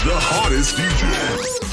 The hottest DJ.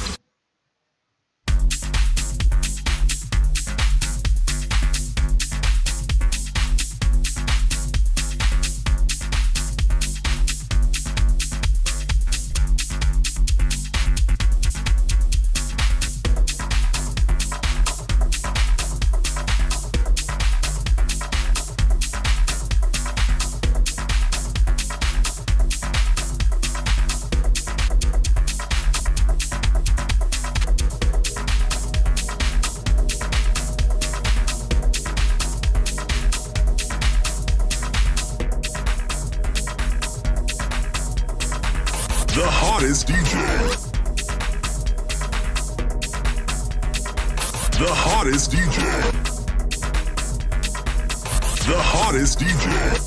The hottest DJ. The hottest DJ. The hottest DJ.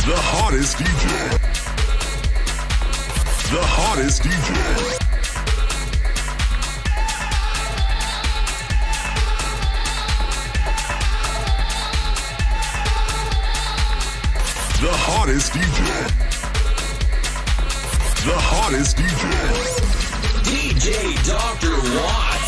The hottest DJ. The hottest DJ. The hottest DJ. The hottest DJ. DJ Dr. Watts.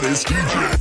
hottest DJ.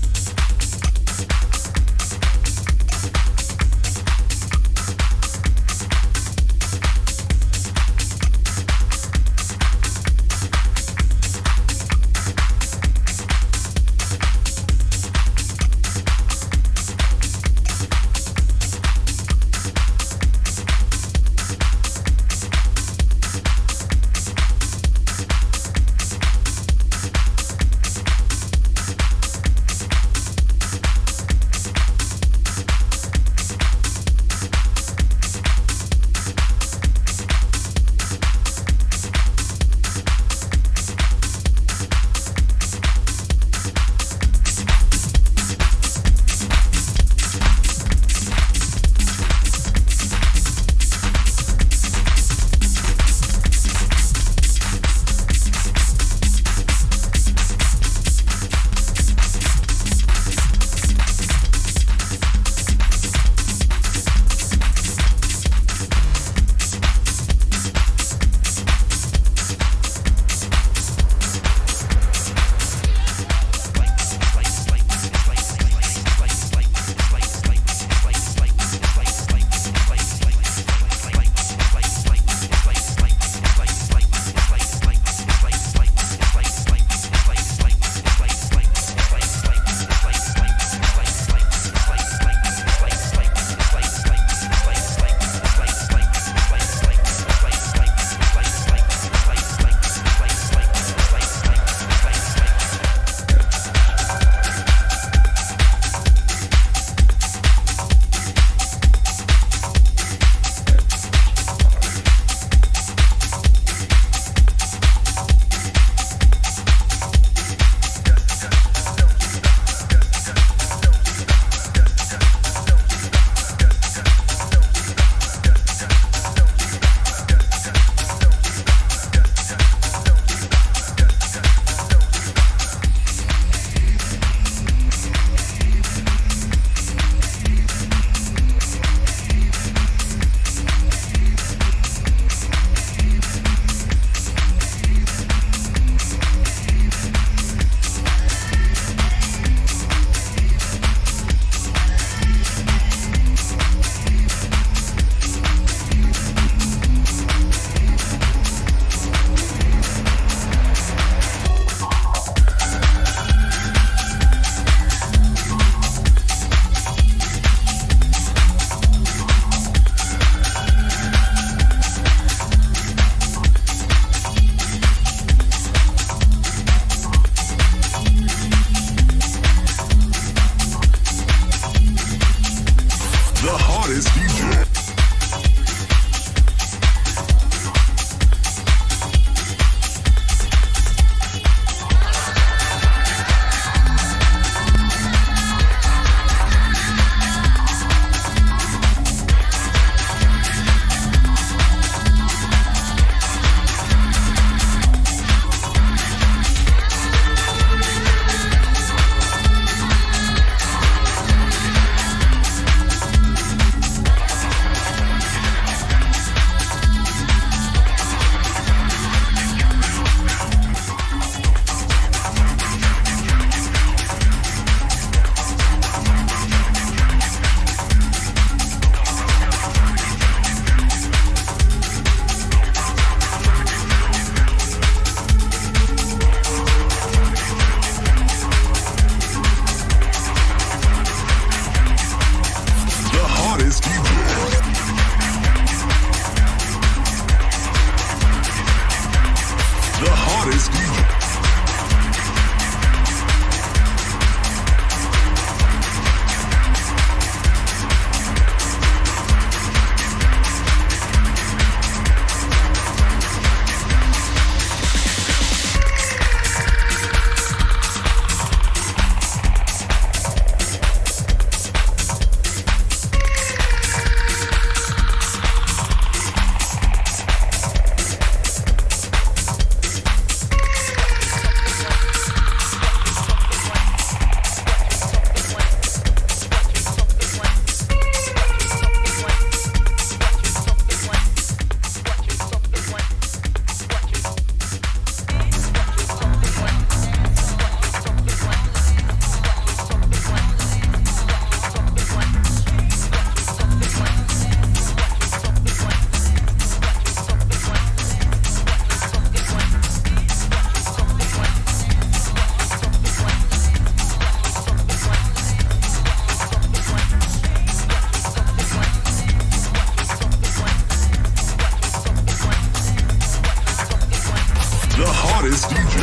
The hottest DJ.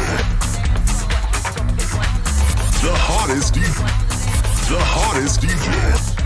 The hottest DJ. The hottest DJ.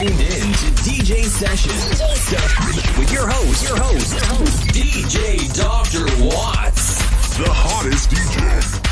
tuned in to DJ Sessions with your host, DJ Dr. Watts. The hottest DJ.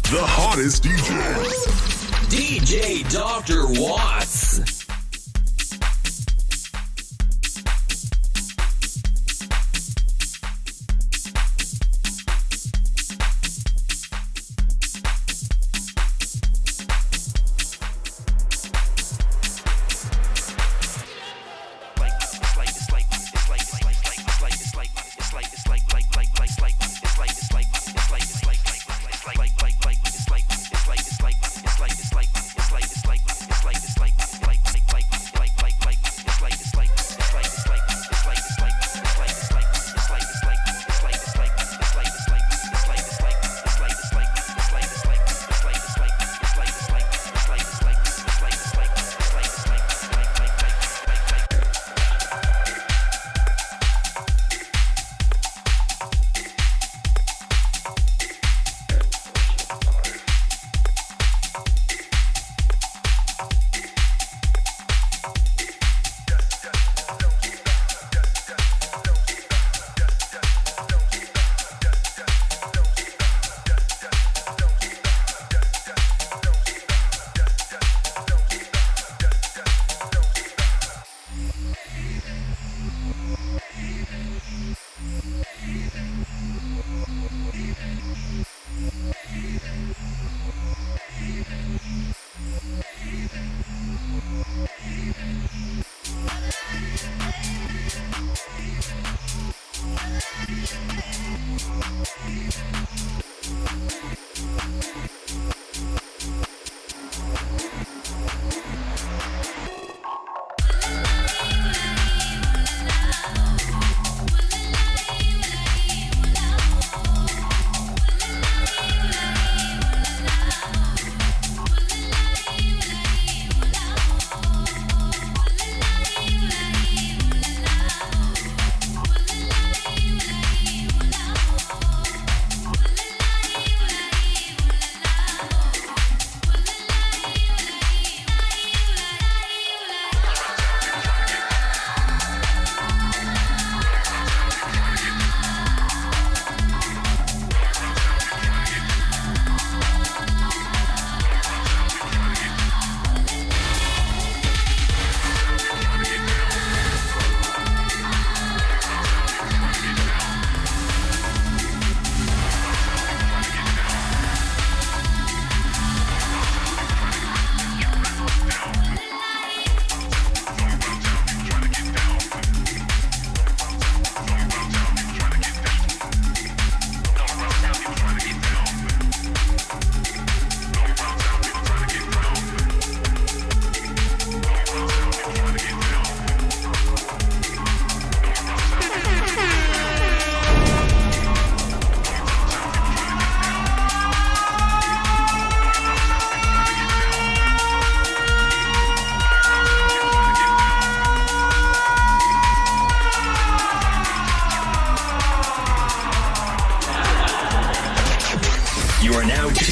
The hottest DJ. DJ Dr. Watts.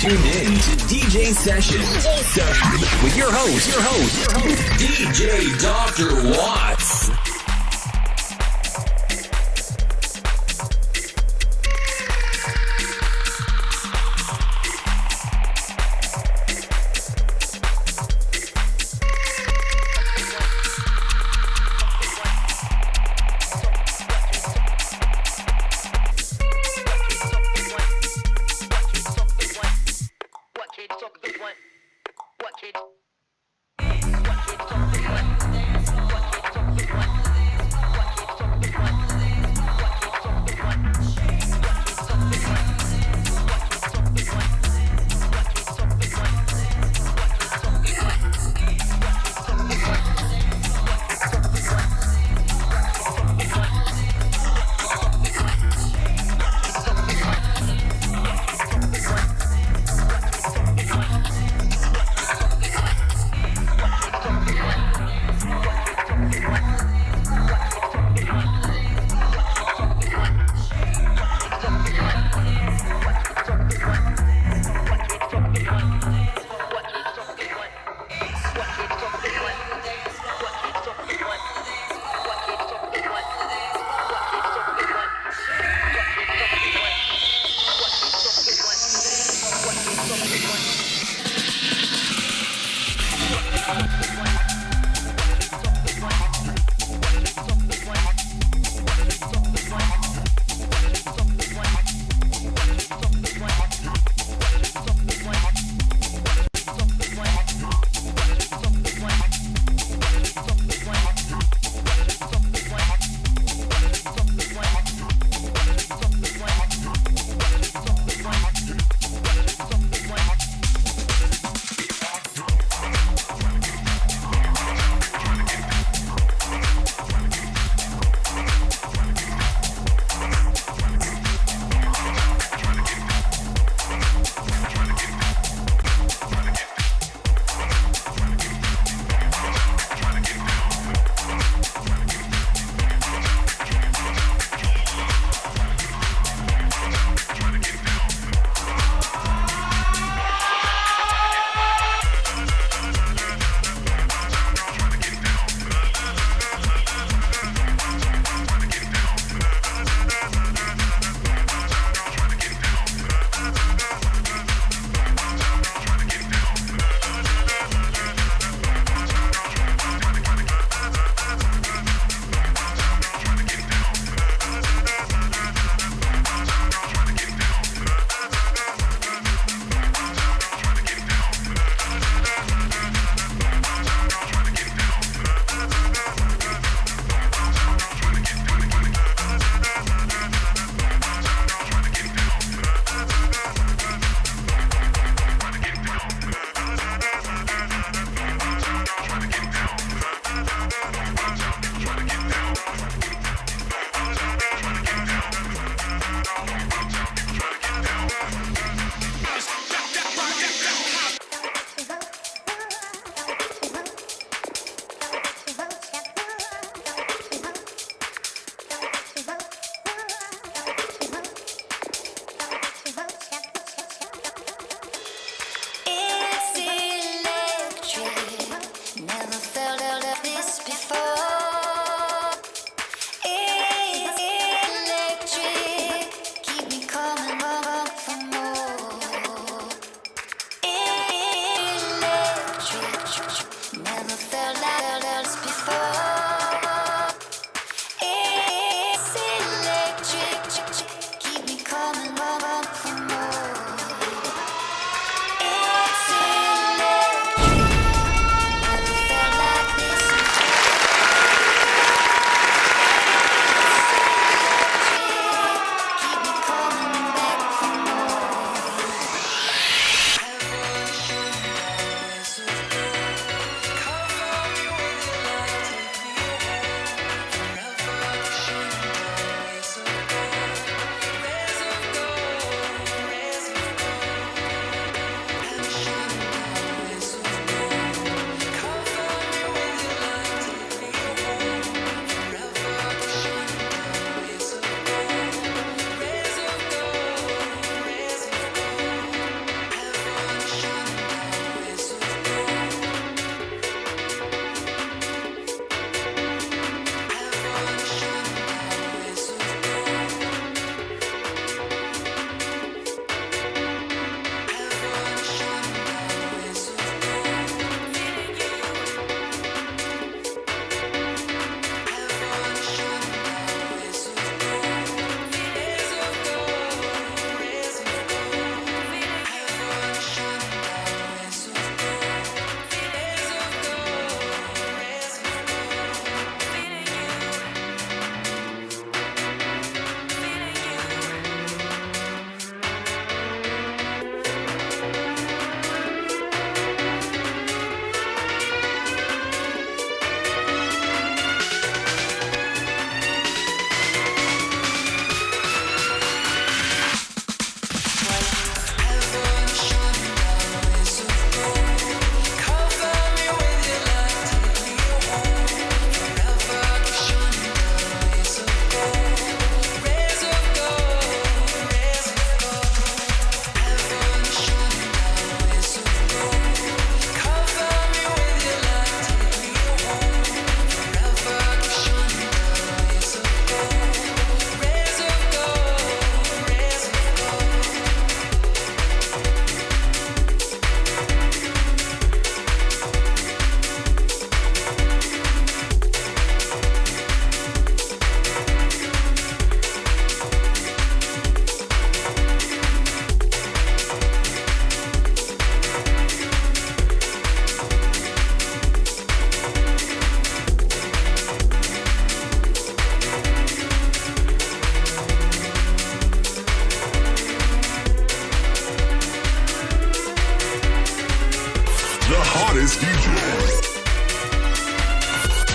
tuned in to DJ Session with your host, DJ Dr. Watts. What kids talk the one? hottest DJ.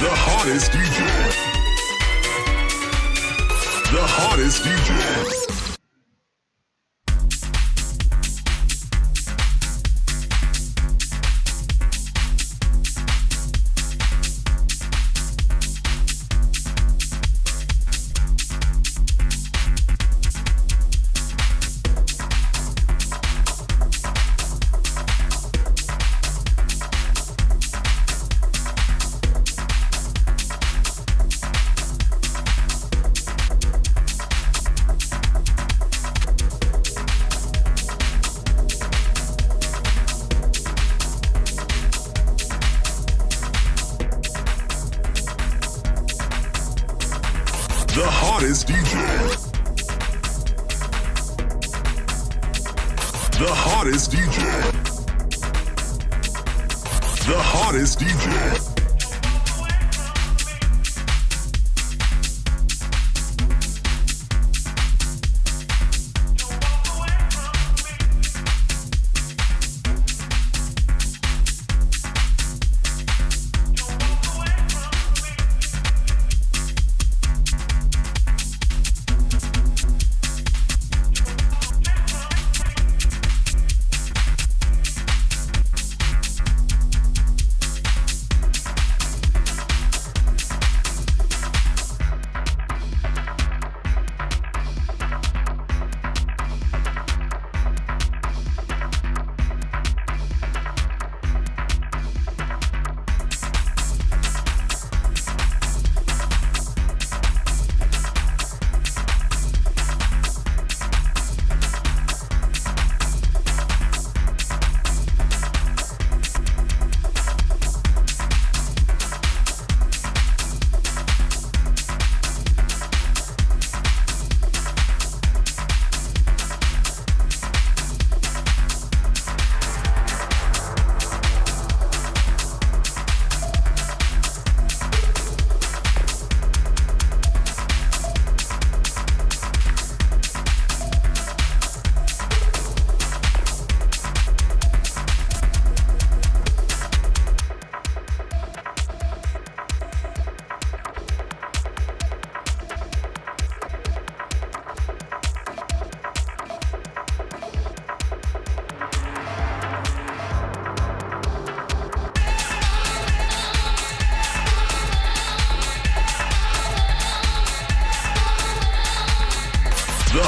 The hottest DJ. The hottest DJ. The hottest DJ. The hottest DJ. The hottest DJ.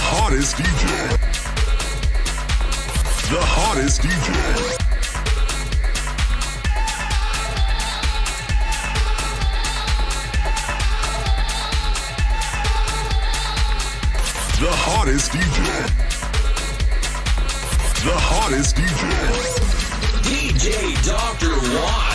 The hottest DJ. The hottest DJ. The hottest DJ. The hottest DJ. DJ Dr. Watts.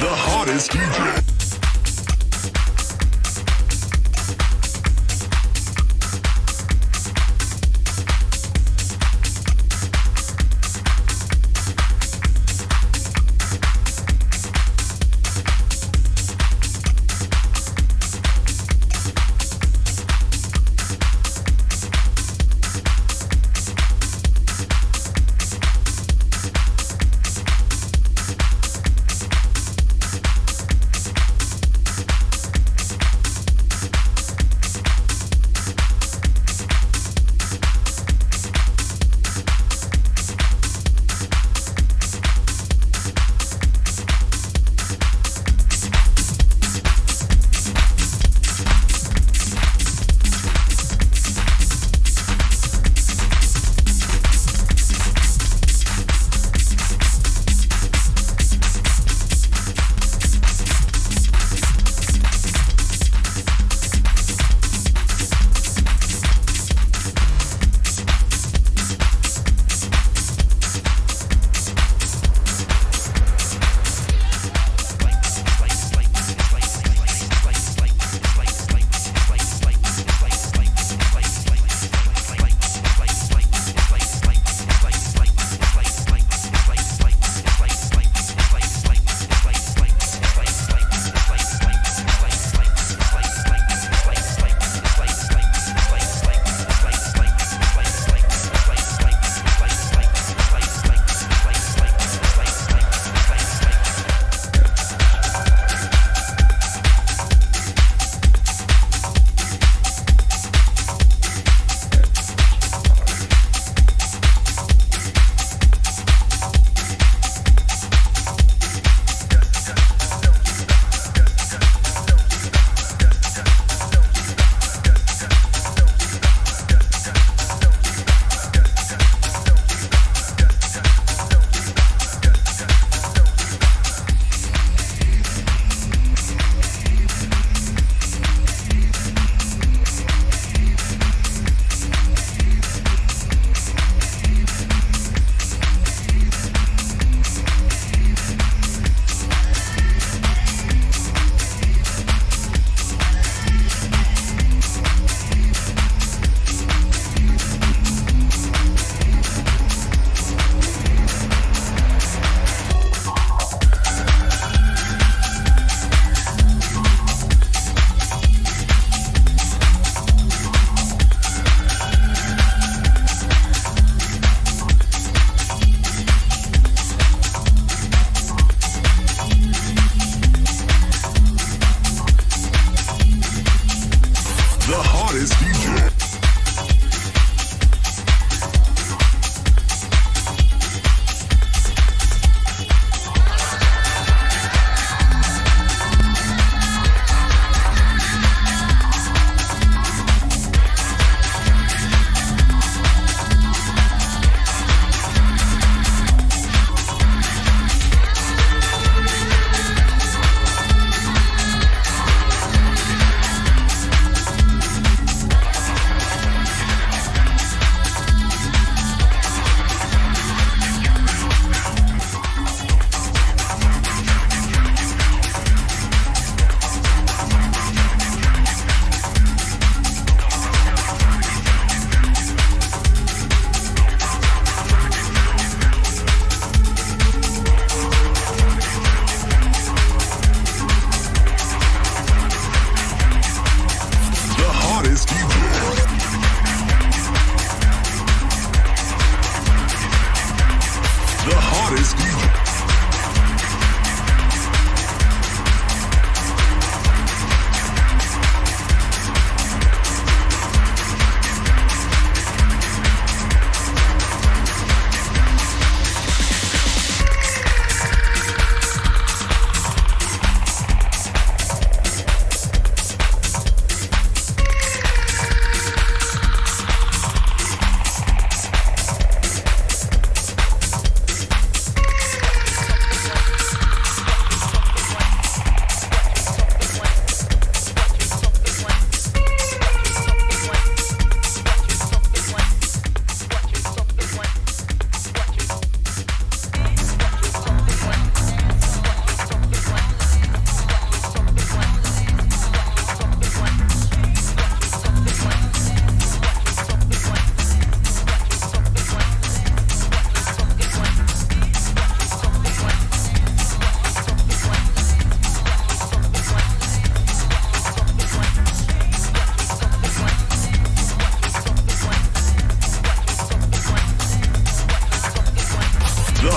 The hottest DJ.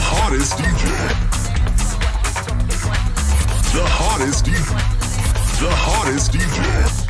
hottest DJ. The hottest DJ. The hottest DJ.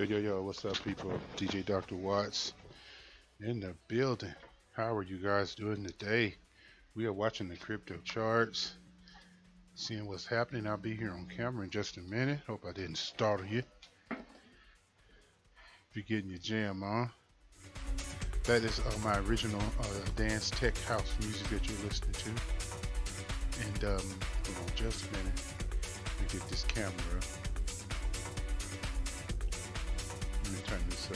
Yo, what's up, people? DJ Dr. Watts in the building. How are you guys doing today? We are watching the crypto charts, seeing what's happening. I'll be here on camera in just a minute. Hope I didn't startle you. If you're getting your jam on, that is my original dance tech house music that you're listening to. And hold on just a minute. Let me get this camera up. Let me turn this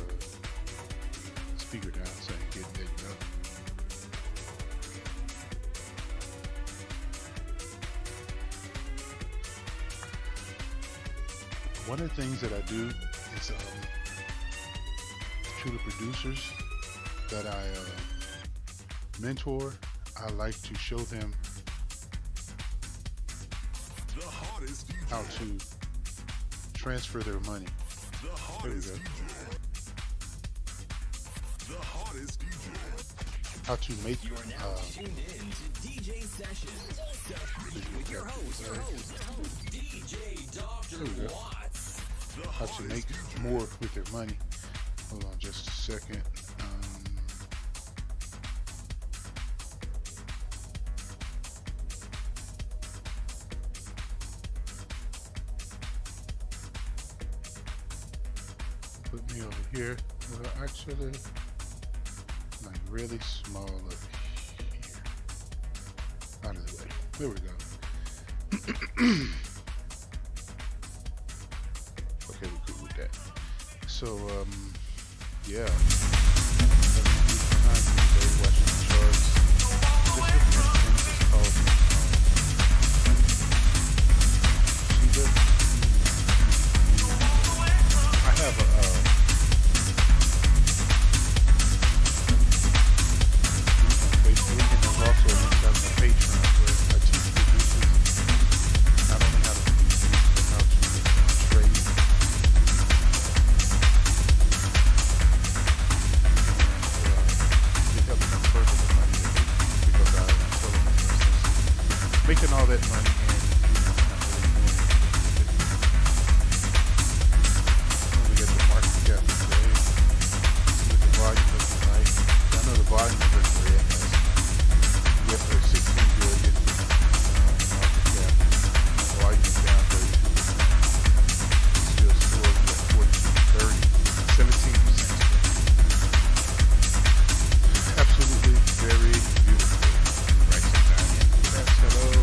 speaker down so I can get that up. One of the things that I do is to the producers that I mentor, I like to show them how to transfer their money. There we go. How to make You are now tuned in to DJ Sessions with your host, DJ Dr. Watts. How to make more with their money. Hold on just a second. Put me over here. Well, actually, like really small up here. Out of the way. There we go. Okay, we're good with that. So, yeah. Watching the charts. Just looking at things that's called Shiba. I have a Facebook, and there's also a link on the Patreon where I teach producers not only how to produce music, but how to trade. It helps them further the money that they make, because I tell them, for instance, making all that money and not really doing it. When we get the market cap today, see what the volume looking like. I know the volume is in red. We have 16 billion market cap. The volume is down 32%. Still stores at 42.30, 17%. Absolutely very beautiful. Right sometime. That's hello.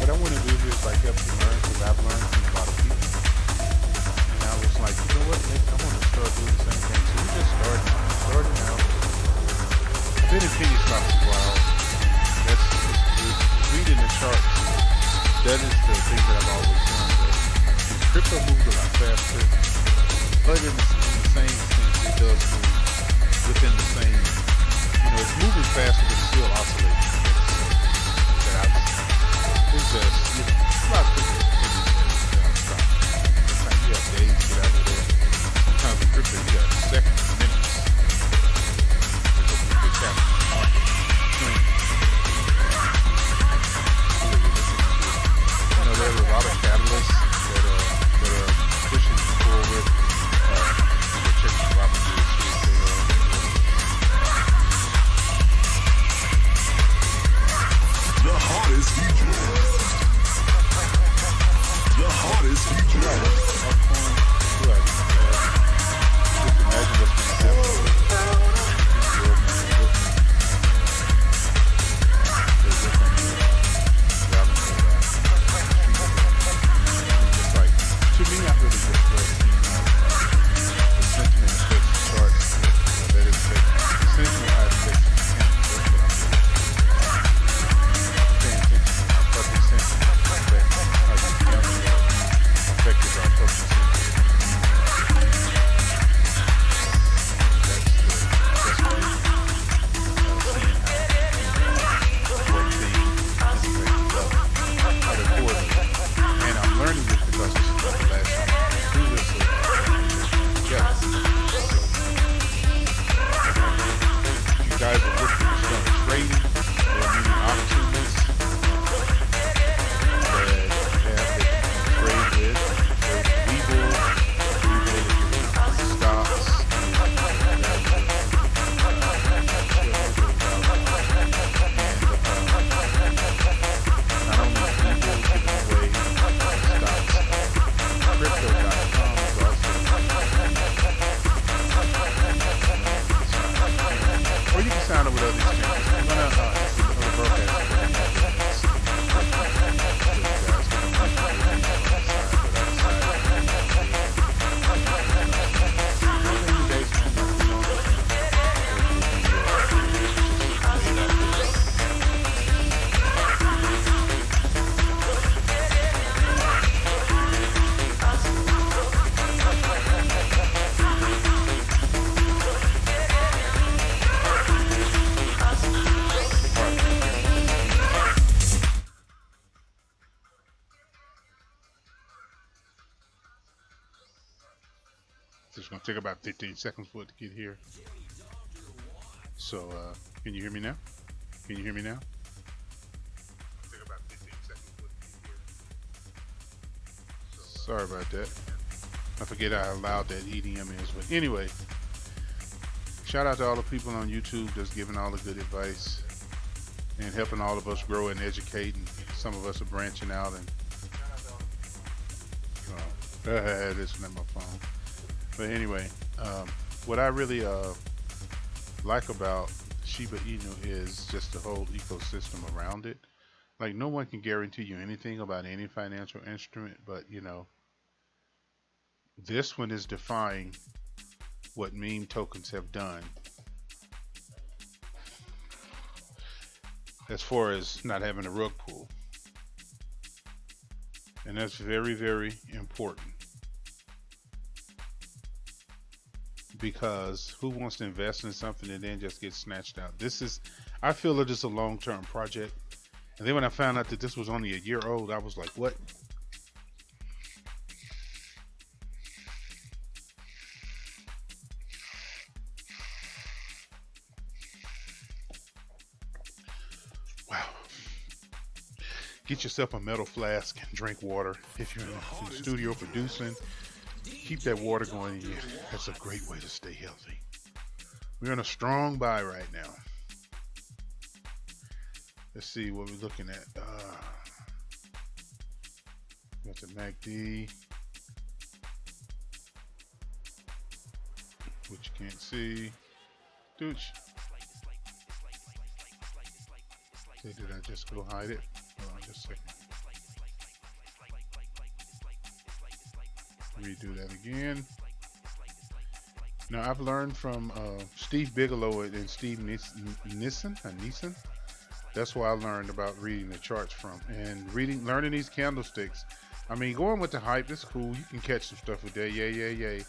What I want to do here is like help you learn, because I've learned from a lot of people. And I was like, you know what, Nick, I want to start doing the same thing. So we just starting out. I've been in penny stocks a while. That's reading the charts. That is the thing that I've always done. But crypto moves a lot faster, but in the same sense, it does move within the same. It's moving faster, but it's still oscillating. That I've seen. It's just, a lot quicker than stock. Sometimes you have days to get out of there. Sometimes with crypto, you got seconds, minutes. There's a big challenge in the market. There are a lot of catalysts that are pushing forward. Check the properties. these changes. I'm gonna do another broadcast. It's gonna take about 15 seconds for it to get here. So, can you hear me now? Can you hear me now? Take about 15 seconds for it to get here. Sorry about that. I forget how loud that EDM is, but anyway, shout out to all the people on YouTube that's giving all the good advice and helping all of us grow and educate, and some of us are branching out and this is not my phone. But anyway, what I really like about Shiba Inu is just the whole ecosystem around it. Like, no one can guarantee you anything about any financial instrument, but you know, this one is defying what meme tokens have done as far as not having a rug pull. And that's very, very important. Because who wants to invest in something and then just get snatched out? This is, I feel it is a long-term project. And then when I found out that this was only a year old, I was like, what? Wow. Get yourself a metal flask and drink water. If you're in the studio producing, keep that water going. Yeah, that's a great way to stay healthy. We're in a strong buy right now. Let's see what we're looking at. Got the MACD, which you can't see. Dooch. Okay, did I just go hide it? Hold on just a second. Redo that again. Now, I've learned from Steve Bigelow and Steve Nissen. That's where I learned about reading the charts from, and learning these candlesticks. I mean, going with the hype is cool. You can catch some stuff with that, yay.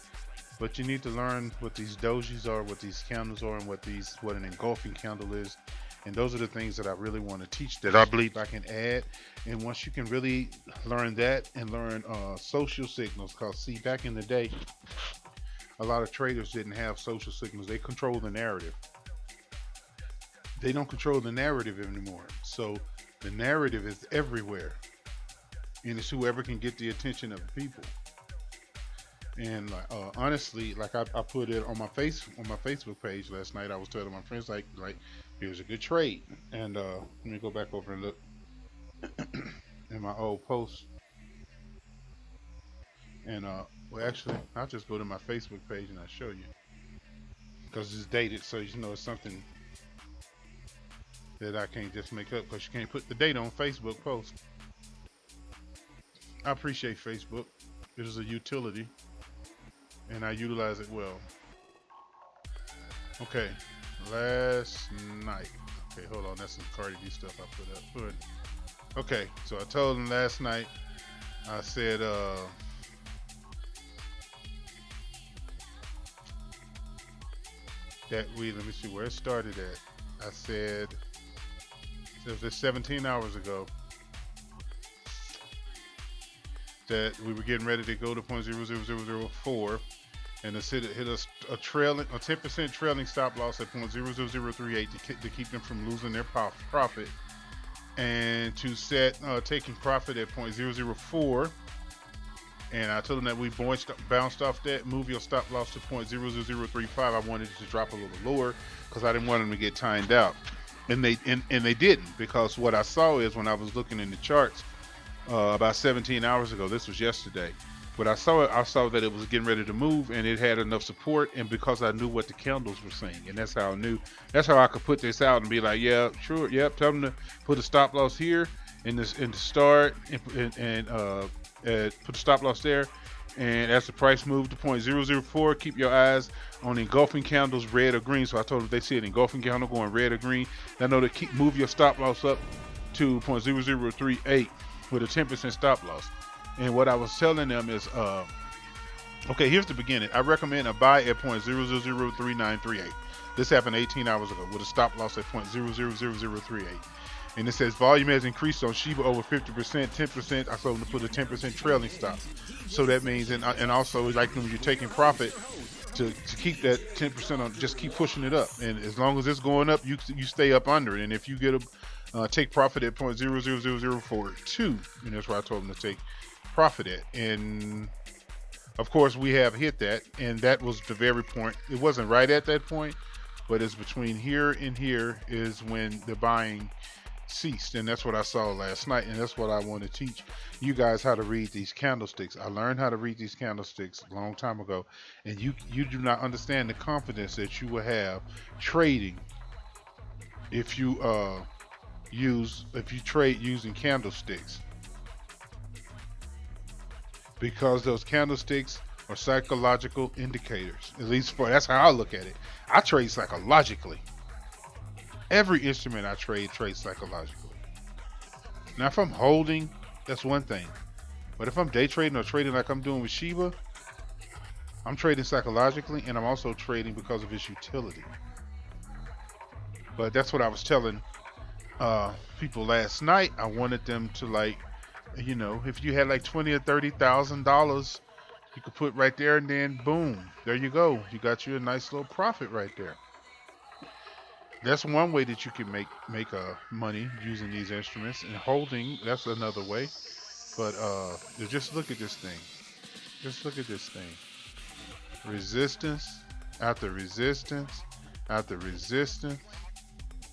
But you need to learn what these dojis are, what these candles are, and what an engulfing candle is. And those are the things that I really want to teach, that I believe I can add. And once you can really learn that and learn social signals, because see, back in the day, a lot of traders didn't have social signals. They control the narrative. They don't control the narrative anymore. So the narrative is everywhere. And it's whoever can get the attention of the people. And honestly, like I put it on my Facebook page last night. I was telling my friends, like here's a good trade. And let me go back over and look in my old post. And well, actually, I'll just go to my Facebook page and I'll show you, because it's dated, so you know it's something that I can't just make up, because you can't put the date on Facebook post. I appreciate Facebook. It is a utility, and I utilize it well. Okay, last night. Okay, hold on. That's some Cardi B stuff I put up. Good. Okay, so I told him last night. I said, let me see where it started at. I said, it was 17 hours ago, that we were getting ready to go to 0.00004, and it hit us a 10% trailing stop loss at 0.00038 to keep them from losing their profit, and to set taking profit at 0.004. And I told them that we bounced off that, move your stop loss to 0.00035. I wanted it to drop a little lower because I didn't want them to get timed out. And they didn't, because what I saw is, when I was looking in the charts about 17 hours ago, this was yesterday, But I saw that it was getting ready to move, and it had enough support. And because I knew what the candles were saying, and that's how I knew. That's how I could put this out and be like, yeah, sure, yep. Tell them to put a stop loss here in this in the start, and put the stop loss there. And as the price moved to 0.004, keep your eyes on engulfing candles, red or green. So I told them if they see an engulfing candle going red or green, I know to move your stop loss up to 0.0038 with a 10% stop loss. And what I was telling them is, okay, here's the beginning. I recommend a buy at 0.003938. This happened 18 hours ago with a stop loss at 0.000038. And it says volume has increased on Shiba over 50%, 10%. I told them to put a 10% trailing stop. So that means, and also like when you're taking profit, to keep that 10% on, just keep pushing it up. And as long as it's going up, you stay up under it. And if you get a take profit at 0.000042, and that's where I told them to take profit at. And of course we have hit that, and that was the very point. It wasn't right at that point, but it's between here and here is when the buying ceased. And that's what I saw last night, and that's what I want to teach you guys, how to read these candlesticks. I learned how to read these candlesticks a long time ago, and you do not understand the confidence that you will have trading if you trade using candlesticks, because those candlesticks are psychological indicators. At least that's how I look at it. I trade psychologically. Every instrument I trade psychologically. Now, if I'm holding, that's one thing. But if I'm day trading or trading like I'm doing with Shiba, I'm trading psychologically, and I'm also trading because of its utility. But that's what I was telling people last night. I wanted them to, like, you know, if you had like $20,000 or $30,000, you could put right there, and then boom, there you go. You got you a nice little profit right there. That's one way that you can make money using these instruments. And holding, that's another way. But just look at this thing. Just look at this thing. Resistance after resistance after resistance.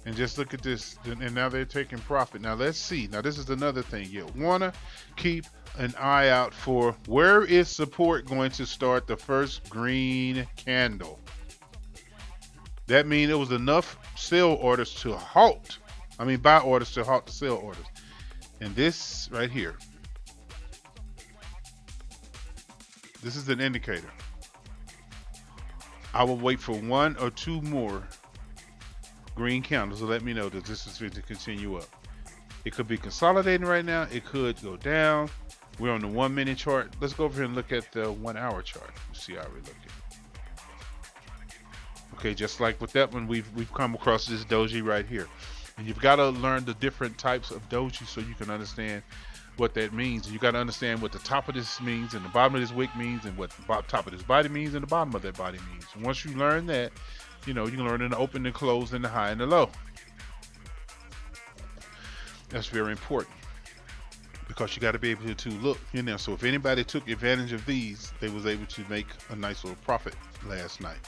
And just look at this. And now they're taking profit. Now let's see. Now this is another thing. You want to keep an eye out for where is support going to start the first green candle. That means it was enough sell orders to halt. Buy orders to halt the sell orders. And this right here. This is an indicator. I will wait for one or two more green candles to let me know that this is going to continue up. It could be consolidating right now. It could go down. We're on the 1 minute chart. Let's go over here and look at the 1 hour chart. Let's see how we're looking. Okay, just like with that one, we've come across this doji right here. And you've got to learn the different types of doji so you can understand what that means. And you got to understand what the top of this means and the bottom of this wick means, and what the top of this body means and the bottom of that body means. And once you learn that, you know, you can learn in the open and close and the high and the low. That's very important, because you got to be able to look, you know. So if anybody took advantage of these, they was able to make a nice little profit last night.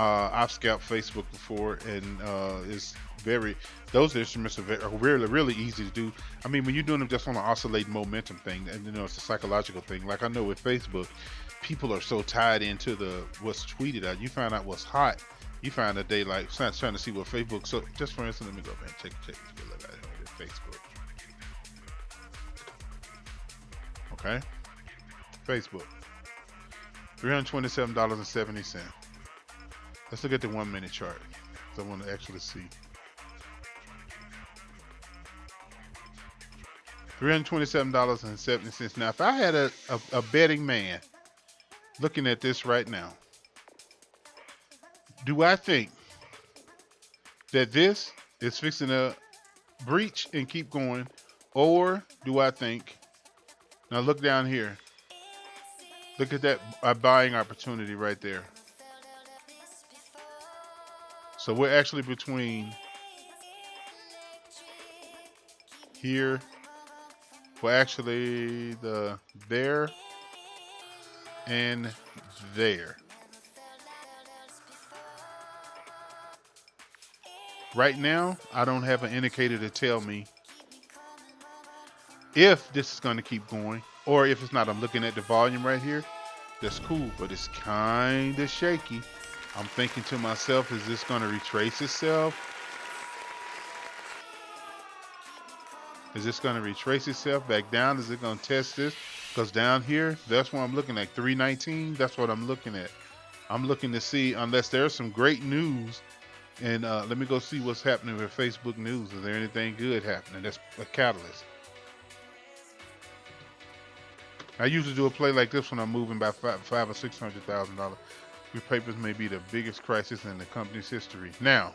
I've scalped Facebook before, and those instruments are really easy to do. When you're doing them just on an oscillating momentum thing, and you know, it's a psychological thing. Like I know with Facebook, people are so tied into what's tweeted out. You find out what's hot. You find that they like trying to see what Facebook. So just for instance, let me go back and check Facebook. Okay, Facebook, $327.70. Let's look at the 1 minute chart. So I want to actually see. $327.70. Now, if I had a betting man looking at this right now, do I think that this is fixing to breach and keep going, or do I think, now look down here, look at that buying opportunity right there. So we're actually between here, we're actually there and there. Right now, I don't have an indicator to tell me if this is going to keep going Or if it's not, I'm looking at the volume right here. That's cool, but it's kind of shaky. I'm thinking to myself, is this going to retrace itself? Is this going to retrace itself back down? Is it going to test this? Because down here, that's what I'm looking at. 319, that's what I'm looking at. I'm looking to see, unless there's some great news. And let me go see what's happening with Facebook News. Is there anything good happening? That's a catalyst. I usually do a play like this when I'm moving by $500,000 or $600,000. Your papers may be the biggest crisis in the company's history. Now,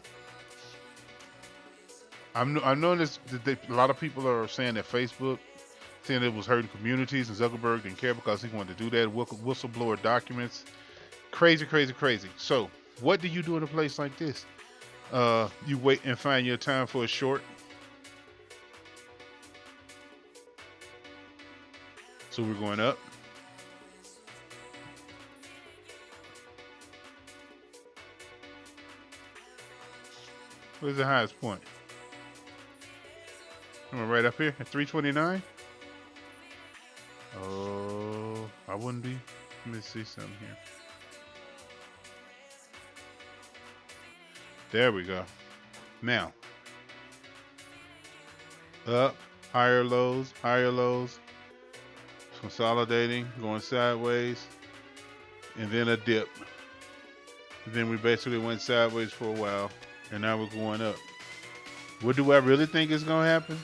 I noticed that a lot of people are saying that Facebook, saying it was hurting communities, and Zuckerberg didn't care because he wanted to do that. Whistleblower documents. Crazy, crazy, crazy. So, what do you do in a place like this? You wait and find your time for a short. So we're going up. Where's the highest point? Am I right up here at 329? Oh, I wouldn't be. Let me see something here. There we go. Now, up, higher lows, consolidating, going sideways, and then a dip. Then we basically went sideways for a while, and now we're going up. What do I really think is going to happen?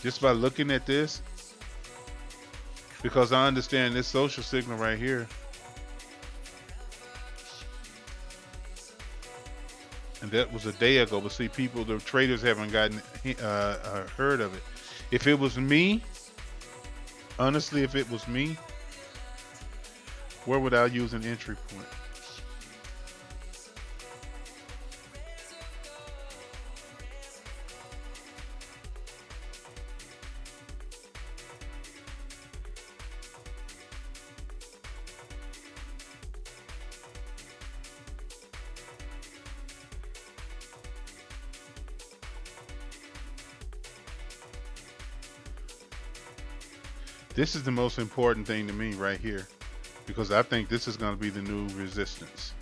Just by looking at this, because I understand this social signal right here. And that was a day ago, but see, the traders haven't gotten heard of it. If it was me, honestly, if it was me, where would I use an entry point? This is the most important thing to me right here, because I think this is going to be the new resistance.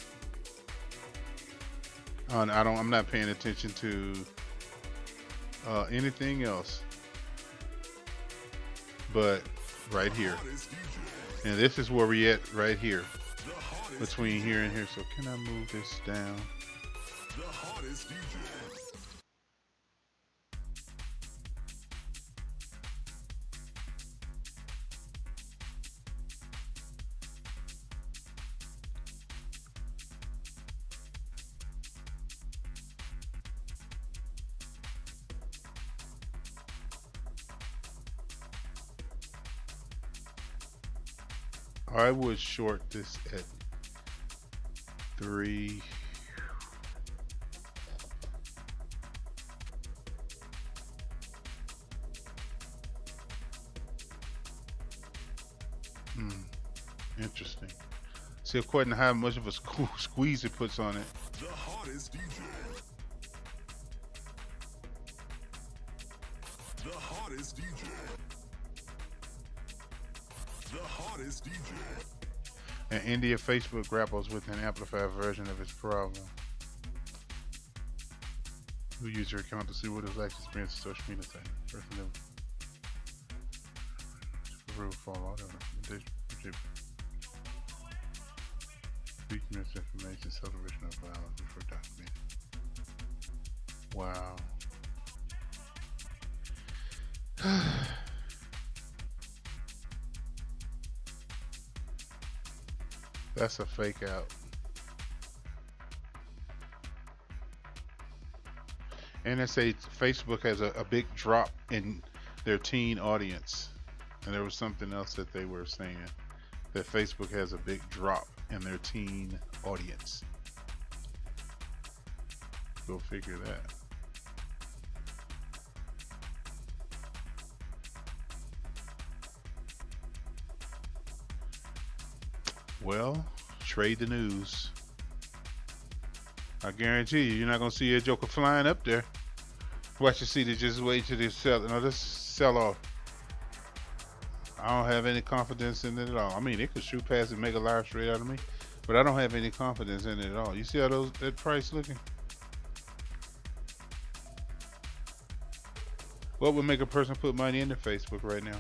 I'm not paying attention to anything else, but right here, and this is where we at right here, between here and here. So can I move this down? The hottest DJ. I would short this at 3. Interesting. See, according to how much of a squeeze it puts on it. The hottest DJ. The hottest DJ. The hottest DJ. And India Facebook grapples with an amplified version of its problem. Who used your account to see what it's like to experience social media thing? Person never fall out of it. Speak misinformation, celebration of violence before documented. Wow. That's a fake out. And they say Facebook has a big drop in their teen audience. And there was something else that they were saying, that Facebook has a big drop in their teen audience. Go figure that. Well, trade the news. I guarantee you're not gonna see a joker flying up there. Watch you see, they just wait till they sell. No, this sell off. I don't have any confidence in it at all. I mean, it could shoot past and make a live straight out of me, but I don't have any confidence in it at all. You see how that price looking? What would make a person put money into Facebook right now?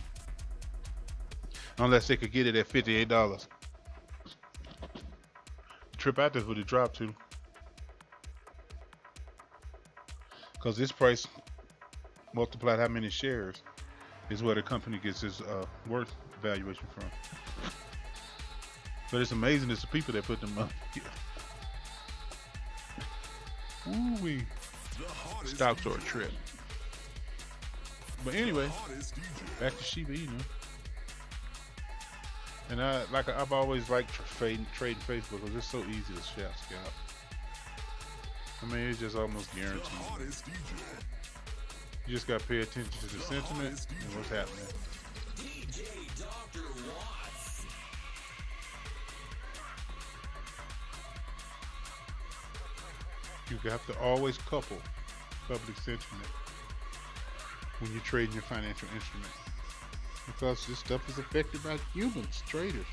Unless they could get it at $58. Trip out there would have dropped to. Because this price multiplied how many shares is where the company gets its worth valuation from. But it's amazing it's the people that put them up here. Ooh-wee. Stocks are a trip. But anyway, back to Shiba Inu. And I've always liked trading Facebook because it's so easy to scalp. I mean, it's just almost guaranteed. You just got to pay attention to the sentiment and what's happening. DJ Dr. Watts. You have to always couple public sentiment when you're trading your financial instrument, because this stuff is affected by humans, traders.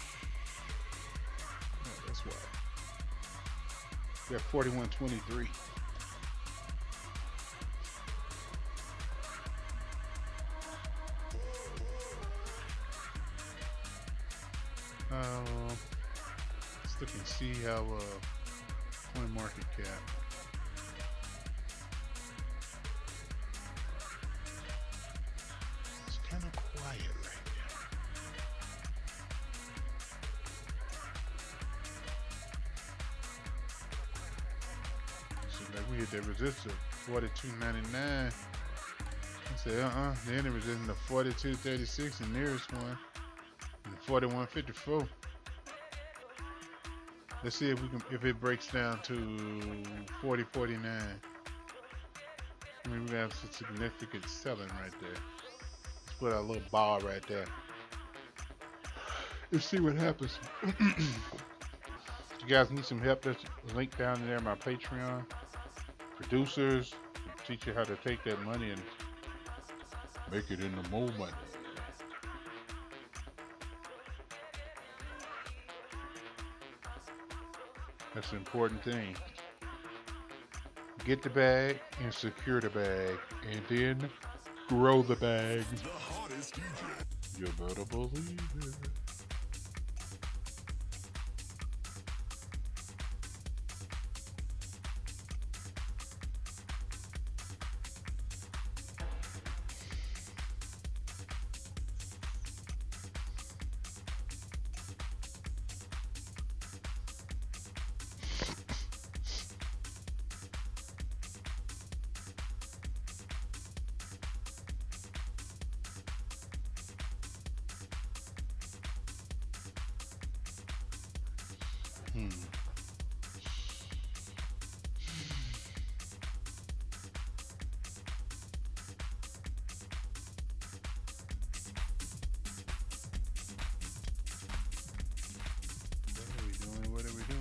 Oh, that's why. We got 41.23. Let's look and see how coin market cap. It's kind of quiet right now. So like we hit that resistance of 42.99. I said then it was in the 42.36, the nearest one. 41.54. Let's see if it breaks down to 40.49. I mean, we have some significant selling right there. Let's put our little bar right there. Let's see what happens. If you guys need some help, there's a link down there, my Patreon. Producers teach you how to take that money and make it into more money. That's the important thing. Get the bag and secure the bag, and then grow the bag. The hottest DJ. You better believe it. What are we doing?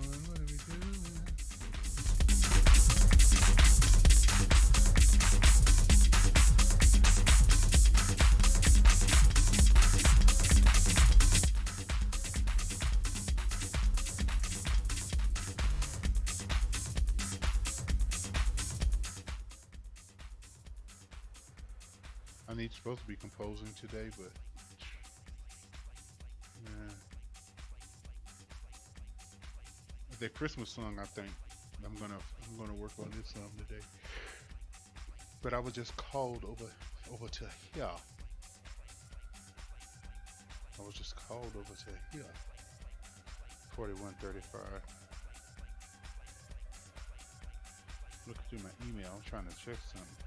I need supposed to be composing today, but the Christmas song, I think I'm gonna work on this song today. But I was just called over to here. I was just called over to here. 41.35. Looking through my email, I'm trying to check something.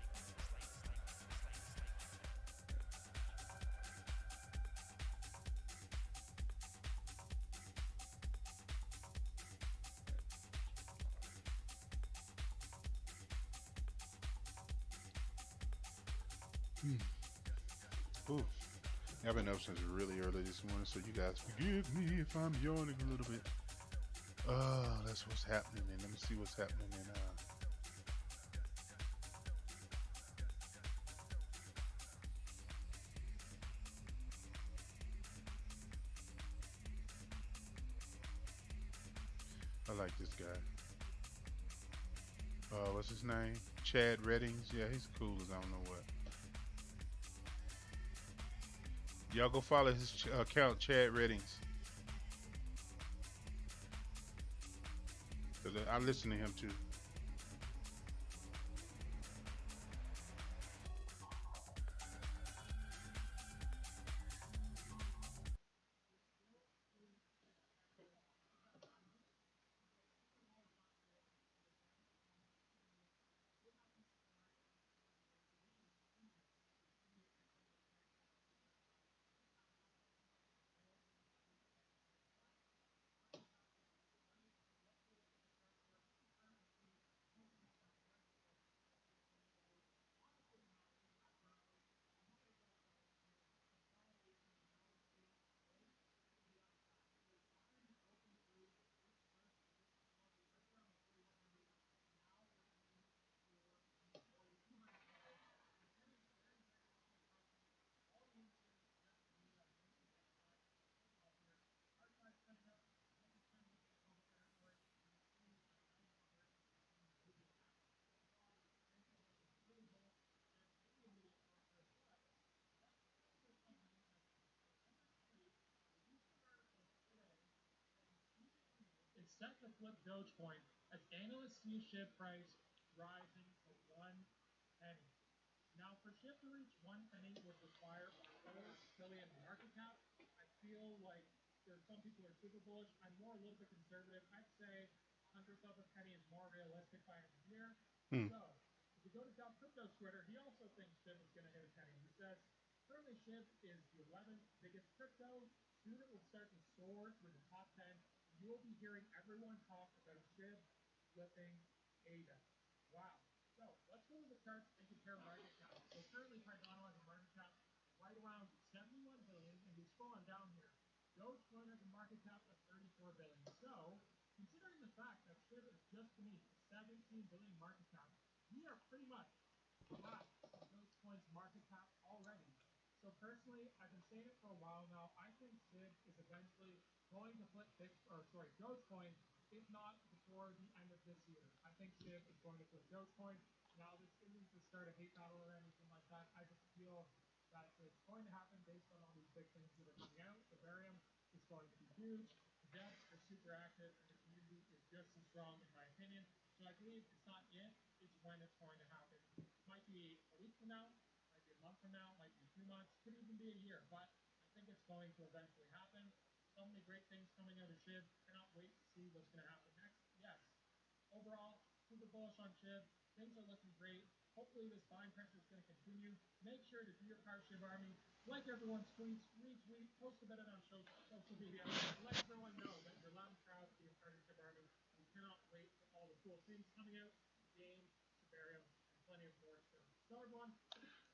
Ooh. I've been up since really early this morning, so you guys forgive me if I'm yawning a little bit. That's what's happening, and let me see what's happening in I like this guy. What's his name? Chad Reddings. Yeah, he's cool as I don't know what. Y'all go follow his account, Chad Reddings, because I listen to him too. Hmm.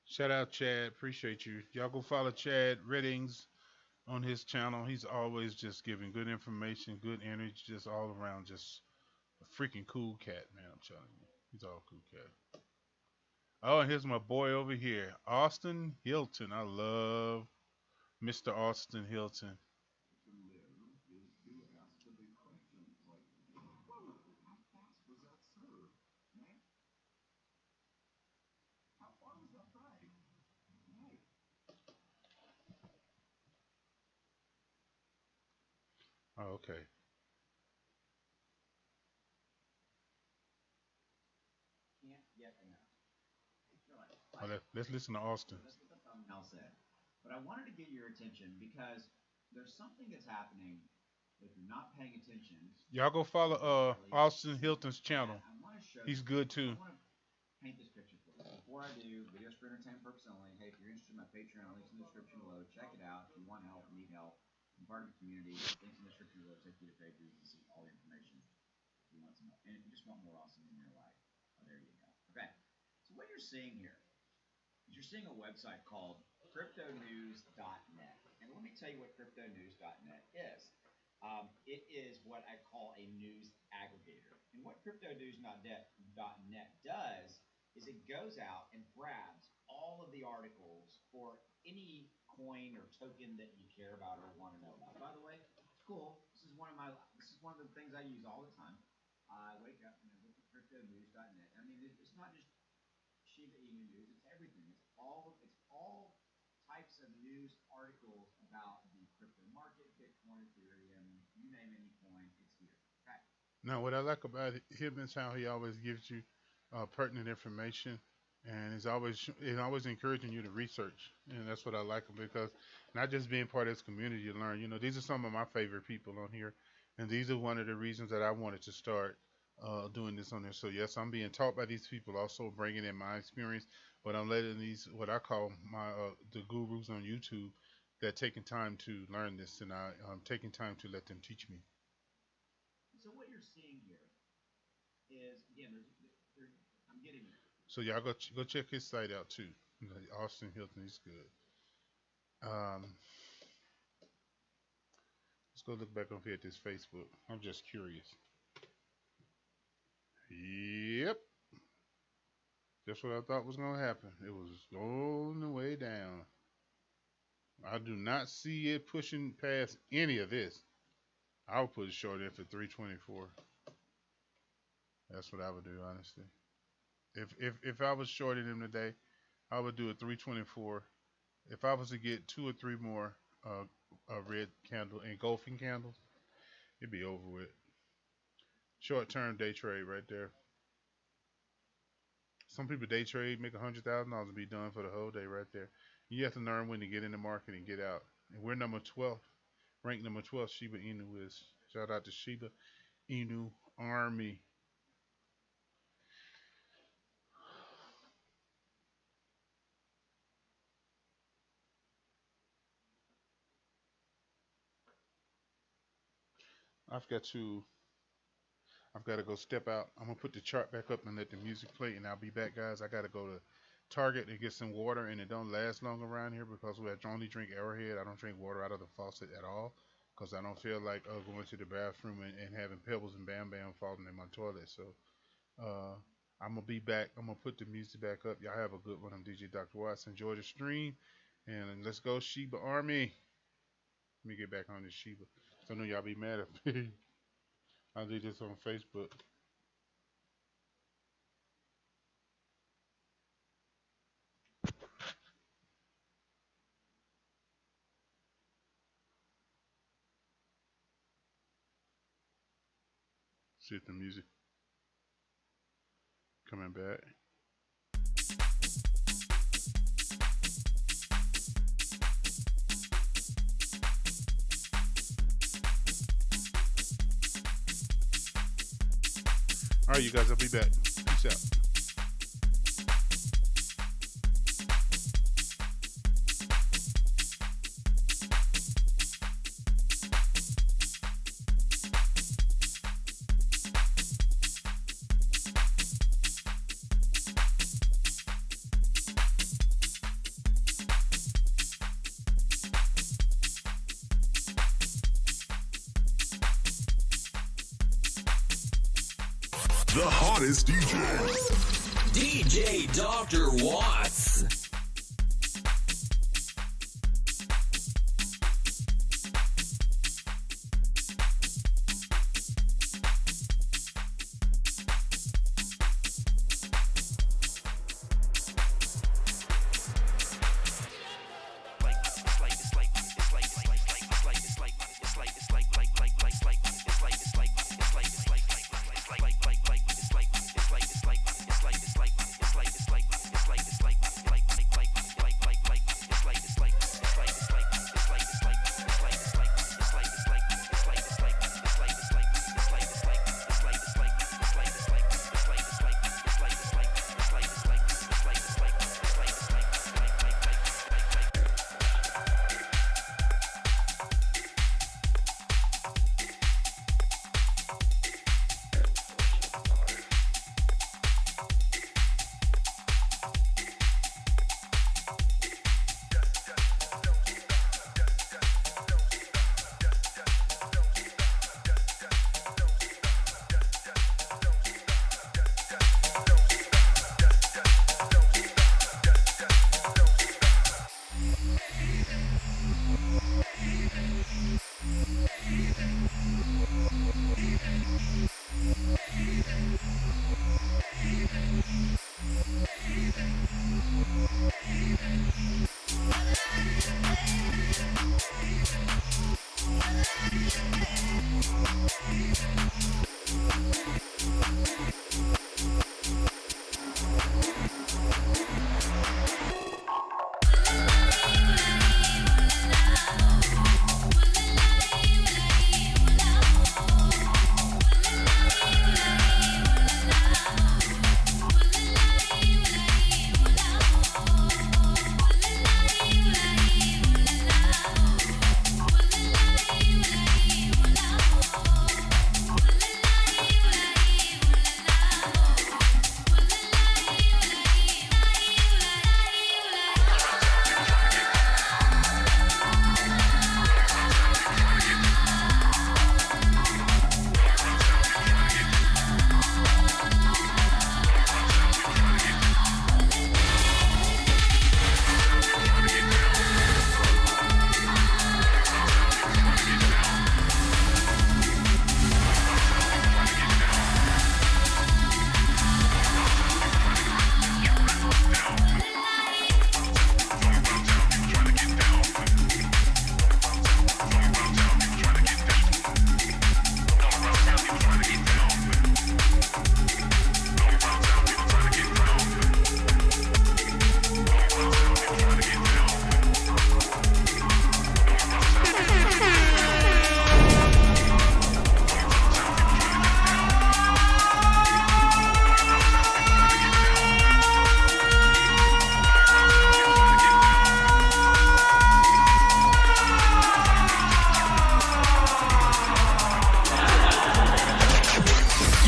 Shout out Chad. Appreciate you. Y'all go follow Chad Reddings on his channel. He's always just giving good information, good energy, just all around, just a freaking cool cat, man. I'm telling you, he's all cool cat. Oh, and here's my boy over here, Austin Hilton. I love Mr. Austin Hilton. Oh, okay. Let's listen to Austin. Y'all go follow Austin Hilton's channel. He's good too. is one of the things I use all the time. I wake up and I look at cryptonews.net. I mean, it's not just Shiba Inu news; it's everything. It's all types of news articles about the crypto market, Bitcoin, Ethereum, you name any coin, it's here. Okay. Now, what I like about him is how he always gives you pertinent information, and he's always encouraging you to research, and that's what I like him because not just being part of this community to learn. These are some of my favorite people on here, and these are one of the reasons that I wanted to start doing this on there. So yes, I'm being taught by these people, also bringing in my experience, but I'm letting these what I call my the gurus on YouTube that taking time to learn this, and I'm taking time to let them teach me. So what you're seeing here is, again, I'm getting it. So y'all go check his site out too. Austin Hilton, he's good. Let's go look back over here at this Facebook. I'm just curious. Yep, that's what I thought was gonna happen. It was going the way down. I do not see it pushing past any of this. I would put it short in for 324. That's what I would do, honestly. If I was shorting him today, I would do a 324. If I was to get 2 or 3 more red candle engulfing candles, it'd be over with. Short term day trade right there. Some people day trade, make $100,000 and be done for the whole day right there. You have to learn when to get in the market and get out. And we're number 12, ranked number 12. Shiba Inu is. Shout out to Shiba Inu Army. I've got to go step out. I'm gonna put the chart back up and let the music play, and I'll be back, guys. I gotta go to Target and get some water, and it don't last long around here because we only drink Arrowhead. I don't drink water out of the faucet at all because I don't feel like going to the bathroom and having pebbles and bam bam falling in my toilet. So I'm gonna be back. I'm gonna put the music back up. Y'all have a good one. I'm DJ Dr. Watts. Enjoy the stream, and let's go Shiba Army. Let me get back on this Shiba. So I know y'all be mad at me. I'll do this on Facebook. See if the music coming back. All right, you guys, I'll be back. Peace out. The hottest DJ. DJ Dr. Watts.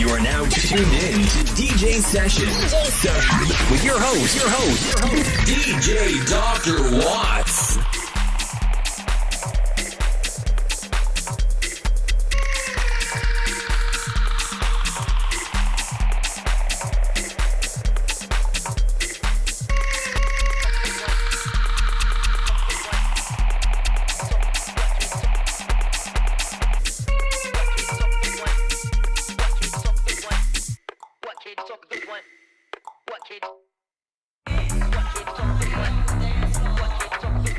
You are now tuned in to DJ Sessions with your host, DJ Dr. Watts. What kids talk the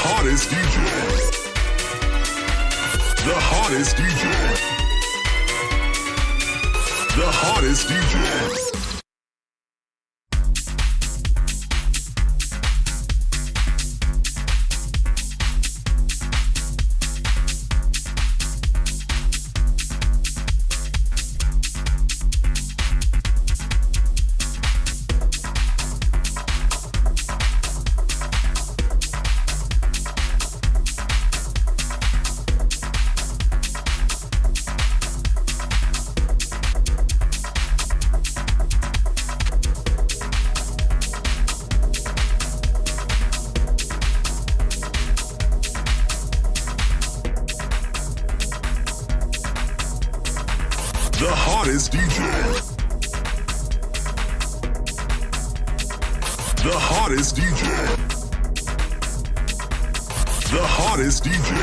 hottest DJ. The hottest DJ. The hottest DJ. The hottest DJ. The hottest DJ. The hottest DJ. The hottest DJ.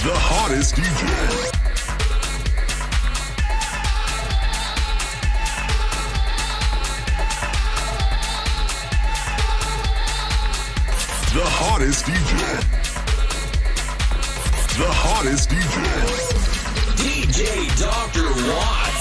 The hottest DJ. The hottest DJ. The hottest DJ. DJ Dr. Watts.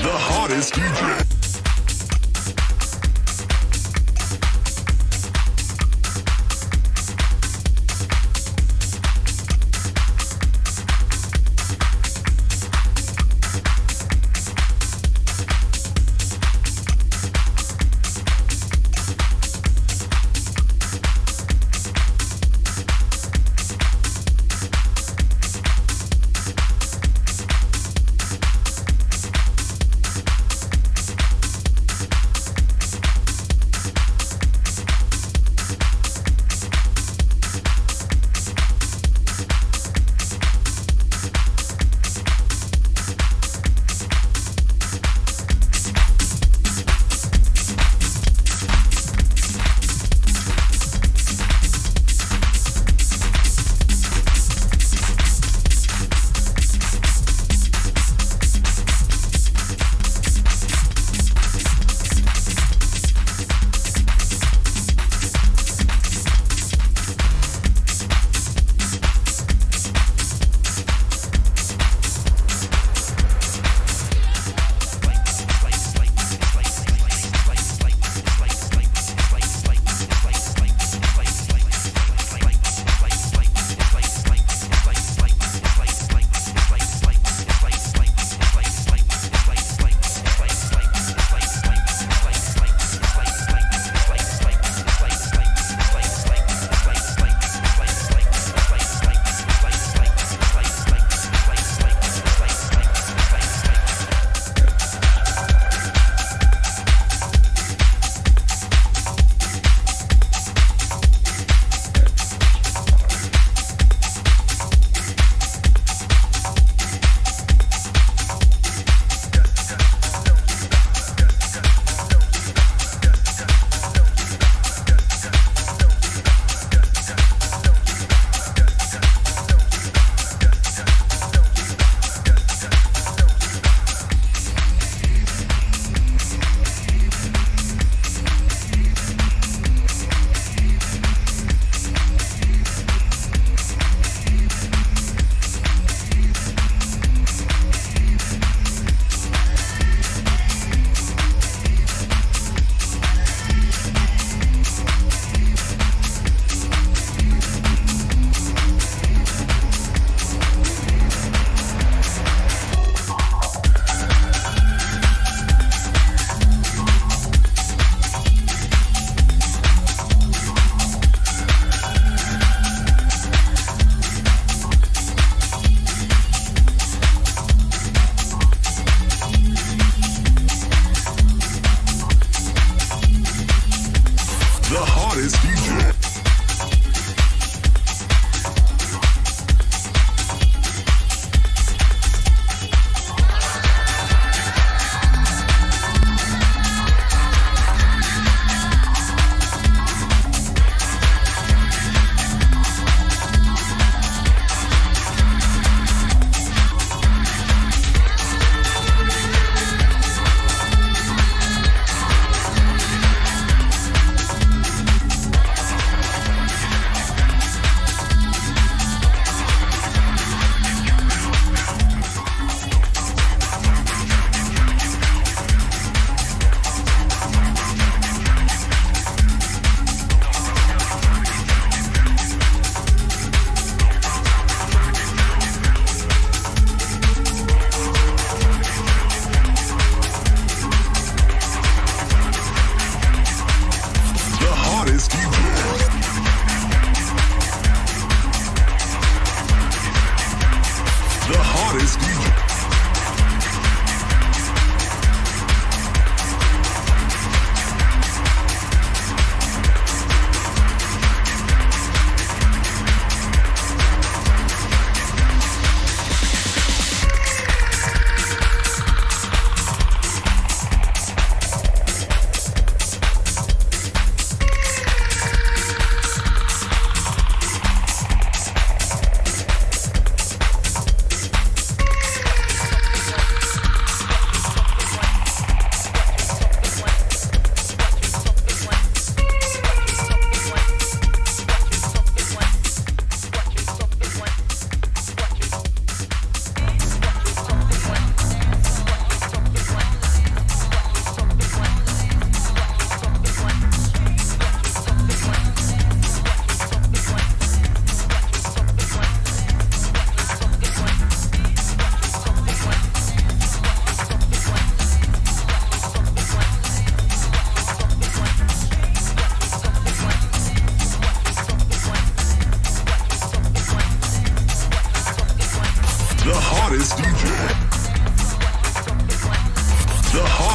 The hottest DJ.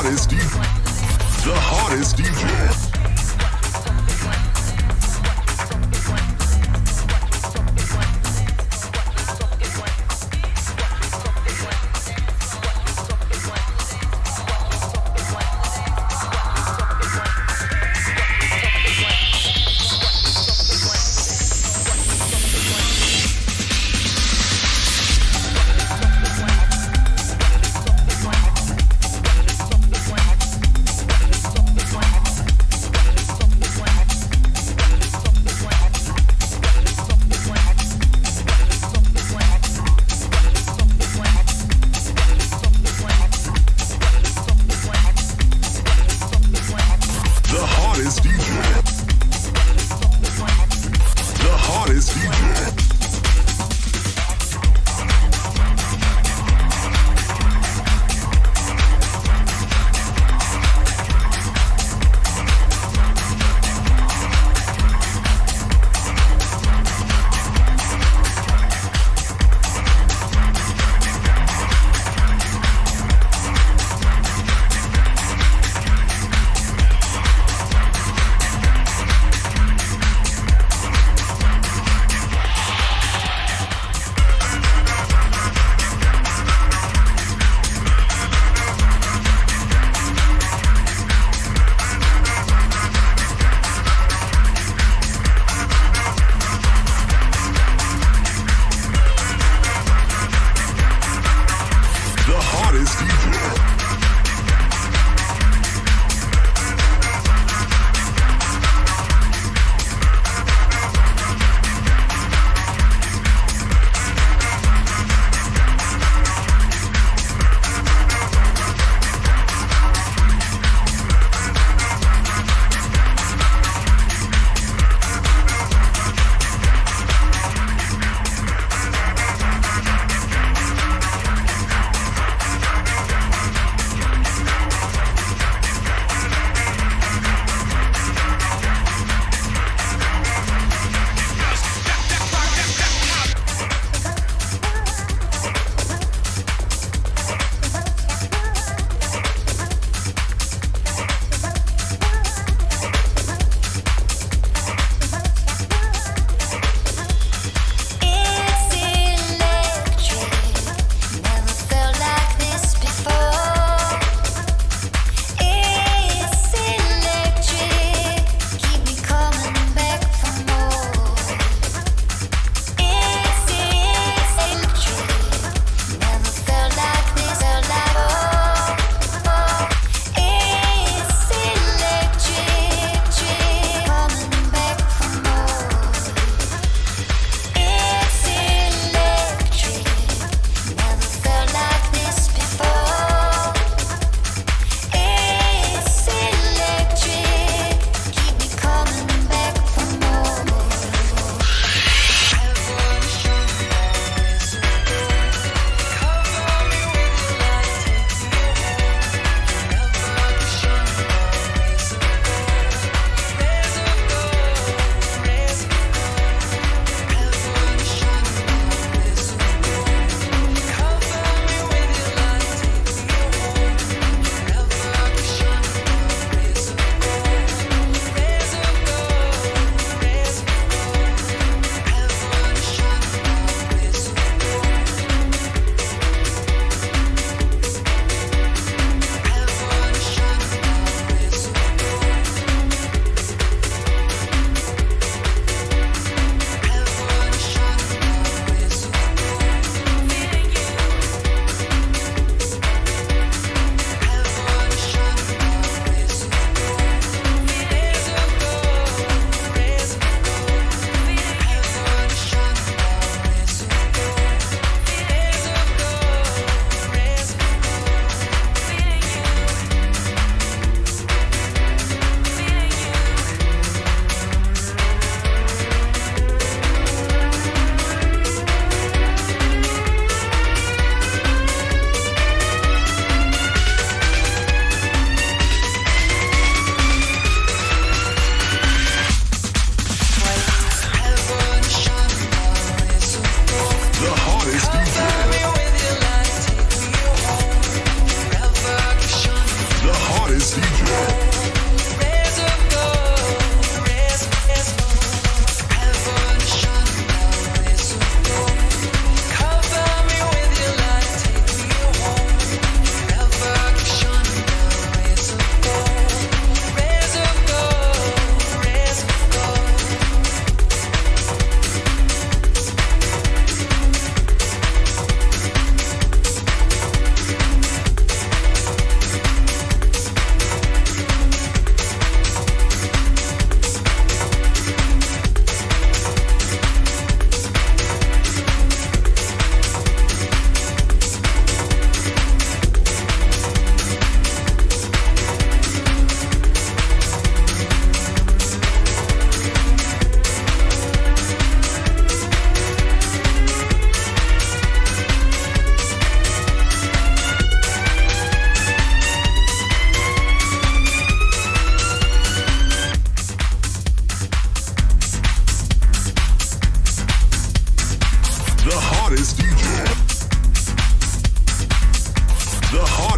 hottest DJ.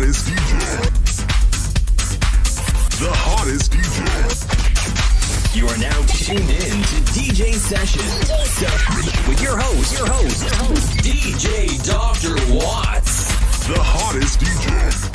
hottest DJ. The hottest DJ. You are now tuned in to DJ Sessions with your host, DJ Dr. Watts. The hottest DJ.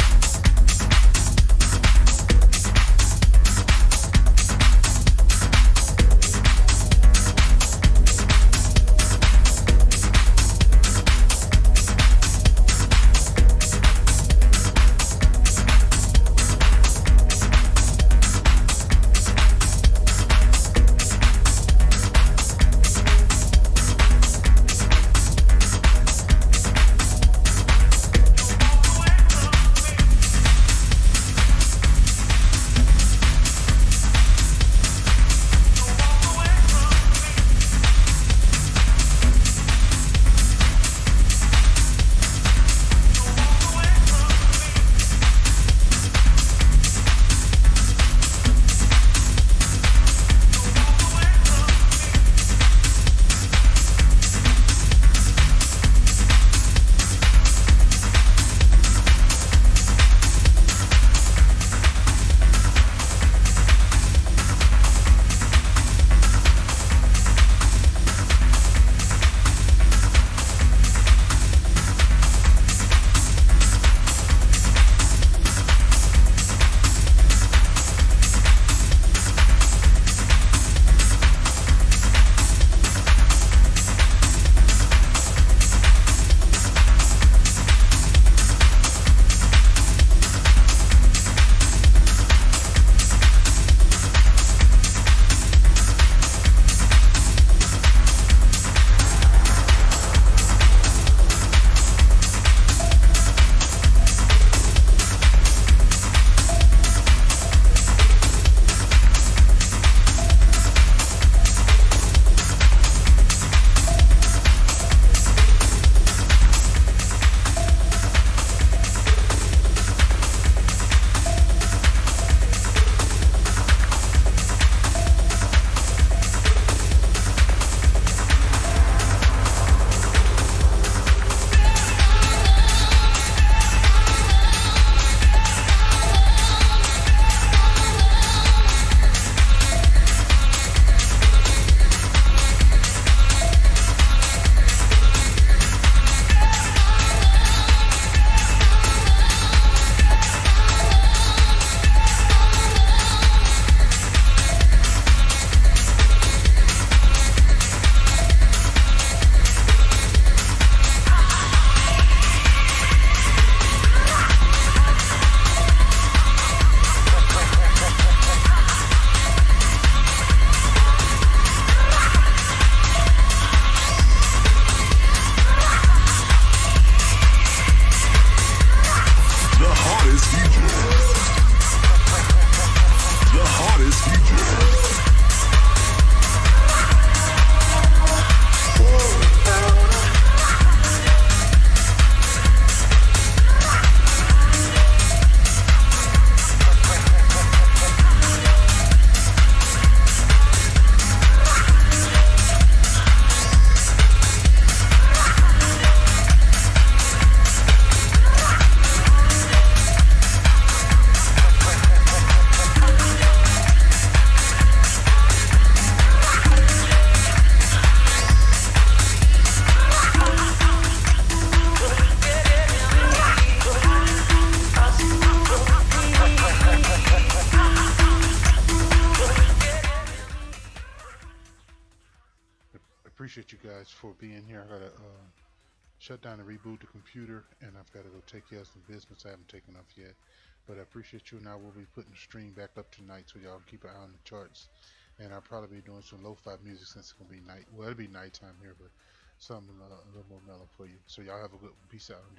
Appreciate you guys for being here. I gotta shut down and reboot the computer, and I've got to go take care of some business I haven't taken off yet. But I appreciate you, and I will be putting the stream back up tonight, so y'all keep an eye on the charts. And I'll probably be doing some lo-fi music since it's gonna be night. Well, it'll be nighttime here, but something a little more mellow for you. So y'all have a good one. Peace out.